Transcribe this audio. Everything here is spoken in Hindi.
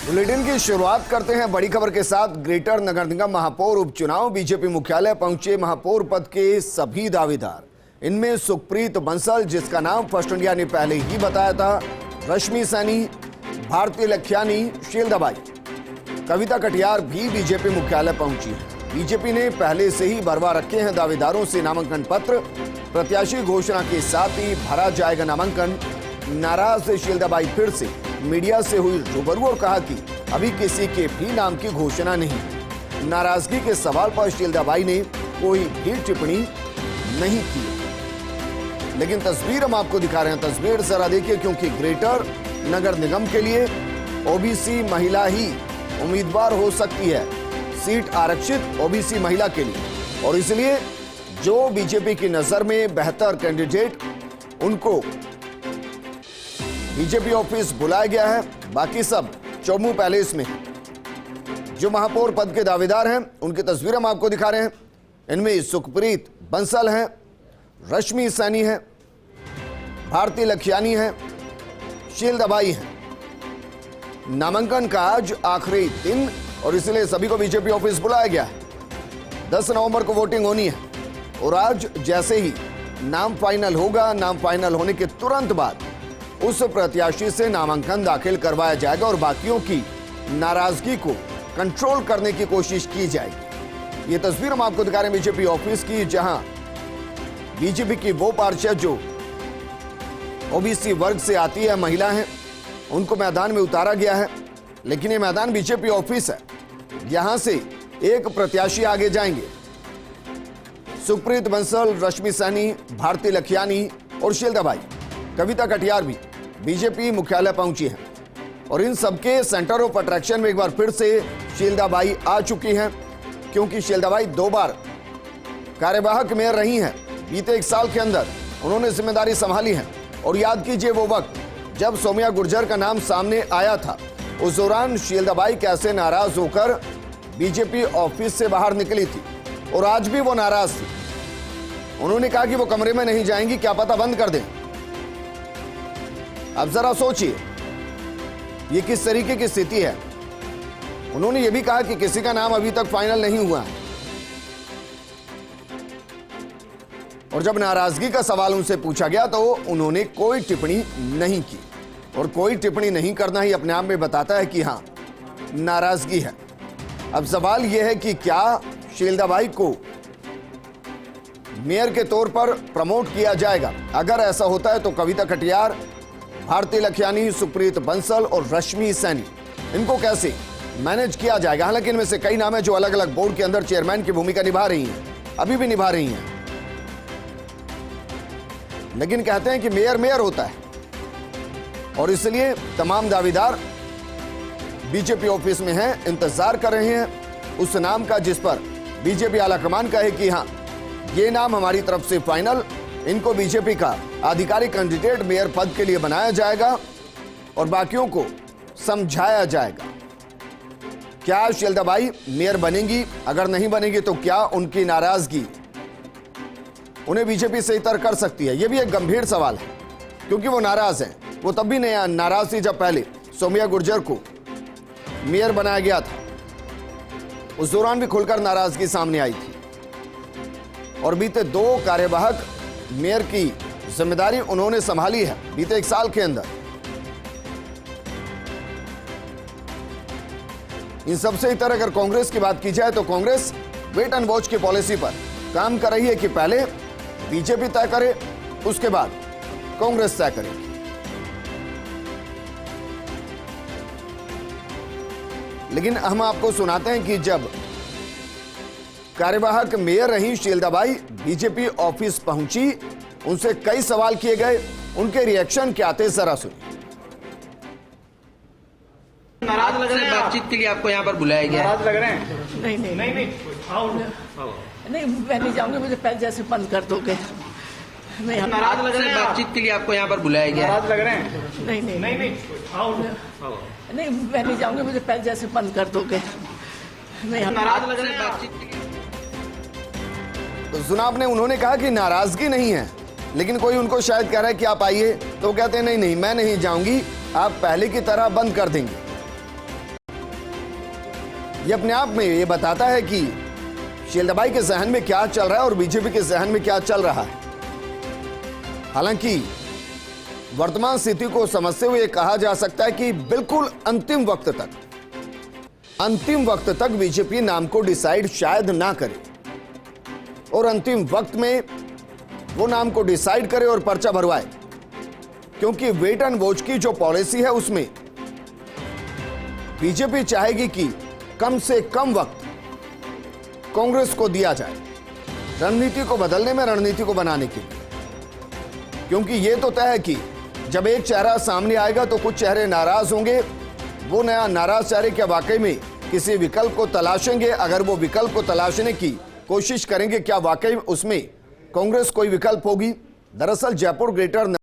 बुलेटिन की शुरुआत करते हैं बड़ी खबर के साथ। ग्रेटर नगर निगम महापौर उपचुनाव, बीजेपी मुख्यालय पहुंचे महापौर पद के सभी दावेदार। इनमें सुखप्रीत बंसल, जिसका नाम फर्स्ट इंडिया ने पहले ही बताया था, रश्मि सैनी, भारती लखियानी, शीलदा बाई, कविता कटियार भी बीजेपी मुख्यालय पहुंची है। बीजेपी ने पहले से ही भरवा रखे हैं दावेदारों से नामांकन पत्र। प्रत्याशी घोषणा के साथ ही भरा जाएगा नामांकन। नाराज शीलदा बाई फिर से मीडिया से हुई रूबरू और कहा कि अभी किसी के भी नाम की घोषणा नहीं। नाराजगी के सवाल पर शीलदा बाई ने कोई भी टिप्पणी नहीं की। लेकिन तस्वीर हम आपको दिखा रहे हैं, तस्वीर जरा देखिए, क्योंकि ग्रेटर नगर निगम के लिए ओबीसी महिला ही उम्मीदवार हो सकती है। सीट आरक्षित ओबीसी महिला के लिए, और इसलिए जो बीजेपी की नजर में बेहतर कैंडिडेट, उनको बीजेपी ऑफिस बुलाया गया है। बाकी सब चौमू पैलेस में है। जो महापौर पद के दावेदार हैं उनकी तस्वीर हम आपको दिखा रहे हैं। इनमें सुखप्रीत बंसल हैं, रश्मि सैनी हैं, भारती लखियानी हैं, शीलदा बाई हैं। नामांकन का आज आखिरी दिन और इसलिए सभी को बीजेपी ऑफिस बुलाया गया है। 10 नवंबर को वोटिंग होनी है और आज जैसे ही नाम फाइनल होगा, नाम फाइनल होने के तुरंत बाद उस प्रत्याशी से नामांकन दाखिल करवाया जाएगा और बाकियों की नाराजगी को कंट्रोल करने की कोशिश की जाएगी। ये तस्वीर हम आपको दिखा रहे हैं बीजेपी ऑफिस की, जहां बीजेपी की वो पार्षद जो ओबीसी वर्ग से आती है, महिला हैं, उनको मैदान में उतारा गया है। लेकिन ये मैदान बीजेपी ऑफिस है, यहां से एक प्रत्याशी आगे जाएंगे। सुखप्रीत बंसल, रश्मि सैनी, भारती लखियानी और शीलदा बाई, कविता कटियार भी बीजेपी मुख्यालय पहुंची है। और इन सबके सेंटर ऑफ अट्रैक्शन में एक बार फिर से शीलदा बाई आ चुकी हैं, क्योंकि शीलदा बाई 2 बार कार्यवाहक मेयर रही हैं। बीते 1 साल के अंदर उन्होंने जिम्मेदारी संभाली है। और याद कीजिए वो वक्त जब सोमिया गुर्जर का नाम सामने आया था, उस दौरान शीलदा बाई कैसे नाराज होकर बीजेपी ऑफिस से बाहर निकली थी, और आज भी वो नाराज थी। उन्होंने कहा कि वो कमरे में नहीं जाएंगी, क्या पता बंद कर दें। अब जरा सोचिए ये किस तरीके की स्थिति है। उन्होंने ये भी कहा कि किसी का नाम अभी तक फाइनल नहीं हुआ है। और जब नाराजगी का सवाल उनसे पूछा गया तो उन्होंने कोई टिप्पणी नहीं की। और कोई टिप्पणी नहीं करना ही अपने आप में बताता है कि हां, नाराजगी है। अब सवाल यह है कि क्या शीलदा बाई को मेयर के तौर पर प्रमोट किया जाएगा। अगर ऐसा होता है तो कविता कटियार, भारती लखियानी, सुखप्रीत बंसल और रश्मि सैनी, इनको कैसे मैनेज किया जाएगा। हालांकि इनमें से कई नाम है जो अलग अलग बोर्ड के अंदर चेयरमैन की भूमिका निभा रही हैं, अभी भी निभा रही हैं। लेकिन कहते हैं कि मेयर मेयर होता है, और इसलिए तमाम दावेदार बीजेपी ऑफिस में हैं, इंतजार कर रहे हैं उस नाम का जिस पर बीजेपी आलाकमान कहे कि हां, ये नाम हमारी तरफ से फाइनल, इनको बीजेपी का आधिकारिक कैंडिडेट मेयर पद के लिए बनाया जाएगा और बाकियों को समझाया जाएगा। क्या शीलदा बाई मेयर बनेंगी? अगर नहीं बनेगी तो क्या उनकी नाराजगी उन्हें बीजेपी से इतर कर सकती है? यह भी एक गंभीर सवाल है, क्योंकि वो नाराज हैं। वो तब भी नाराज थी जब पहले सोमिया गुर्जर को मेयर बनाया गया था। उस दौरान भी खुलकर नाराजगी सामने आई थी। और बीते 2 कार्यवाहक मेयर की जिम्मेदारी उन्होंने संभाली है बीते 1 साल के अंदर। इन सबसे इतर अगर कांग्रेस की बात की जाए तो कांग्रेस वेट एंड वॉच की पॉलिसी पर काम कर रही है कि पहले बीजेपी तय करे, उसके बाद कांग्रेस तय करेगी। लेकिन हम आपको सुनाते हैं कि जब कार्यवाहक मेयर रही शीलदा बाई, बीजेपी ऑफिस पहुंची, उनसे कई सवाल किए गए, उनके रिएक्शन क्या थे, जरा सुनिए। नाराज लग रहे हैं? बातचीत के लिए आपको यहाँ पर बुलाया गया। नाराज लग रहे हैं? नहीं नहीं नहीं नहीं, मैं नहीं जाऊंगी, मुझे पहले जैसे बंद कर दोगे। मैं नाराज लग रहे हैं? बातचीत के लिए आपको यहाँ पर बुलाया गया। नाराज लग रहे हैं? नहीं नहीं नहीं नहीं, मैं नहीं जाऊंगी, मुझे पहले जैसे बंद कर दोगे। मैं नाराज लग रहे हैं? बातचीत के लिए तो सुना आपने, उन्होंने कहा कि नाराजगी नहीं है, लेकिन कोई उनको शायद कह रहा है कि आप आइए, तो कहते हैं नहीं नहीं मैं नहीं जाऊंगी, आप पहले की तरह बंद कर देंगे। ये अपने आप में ये बताता है कि शीलदबाई के जहन में क्या चल रहा है और बीजेपी के जहन में क्या चल रहा है। हालांकि वर्तमान स्थिति को समझते हुए कहा जा सकता है कि बिल्कुल अंतिम वक्त तक बीजेपी नाम को डिसाइड शायद ना करे और अंतिम वक्त में वो नाम को डिसाइड करे और पर्चा भरवाए, क्योंकि वेट एंड वॉच की जो पॉलिसी है उसमें बीजेपी चाहेगी कि कम से कम वक्त कांग्रेस को दिया जाए रणनीति को बदलने में, रणनीति को बनाने के लिए। क्योंकि यह तो तय है कि जब एक चेहरा सामने आएगा तो कुछ चेहरे नाराज होंगे। वो नया नाराज चेहरे क्या वाकई में किसी विकल्प को तलाशेंगे? अगर वो विकल्प को तलाशने की कोशिश करेंगे, क्या वाकई उसमें कांग्रेस कोई विकल्प होगी? दरअसल जयपुर ग्रेटर